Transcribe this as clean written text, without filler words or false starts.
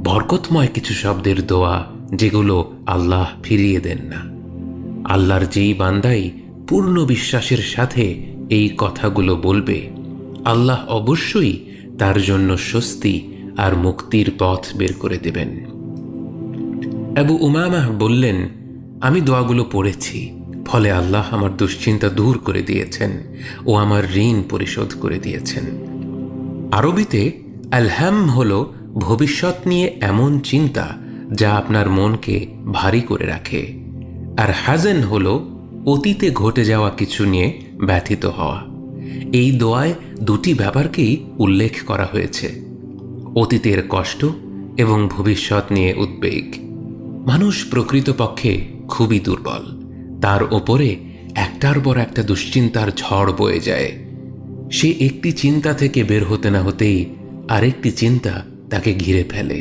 বরকতময় কিছু শব্দের দোয়া যেগুলো আল্লাহ ফিরিয়ে দেন না। আল্লাহর যেই বান্দাই পূর্ণ বিশ্বাসের সাথে এই কথাগুলো বলবে, আল্লাহ অবশ্যই তার জন্য স্বস্তি আর মুক্তির পথ বের করে দেবেন। আবু উমামাহ বললেন, আমি দোয়াগুলো পড়েছি, ফলে আল্লাহ আমার দুশ্চিন্তা দূর করে দিয়েছেন ও আমার ঋণ পরিশোধ করে দিয়েছেন। আরবিতে আলহাম হল ভবিষ্যৎ নিয়ে এমন চিন্তা যা আপনার মনকে ভারী করে রাখে, আর হাজেন হল অতীতে ঘটে যাওয়া কিছু নিয়ে ব্যথিত হওয়া। এই দোয়ায় দুটি ব্যাপারকেই উল্লেখ করা হয়েছে, অতীতের কষ্ট এবং ভবিষ্যৎ নিয়ে উদ্বেগ। মানুষ প্রকৃতপক্ষে খুবই দুর্বল, তার ওপরে একটার পর একটা দুশ্চিন্তার ঝড় বয়ে যায়। সে একটি চিন্তা থেকে বের হতে না হতেই আরেকটি চিন্তা তাকে ঘিরে ফেলে।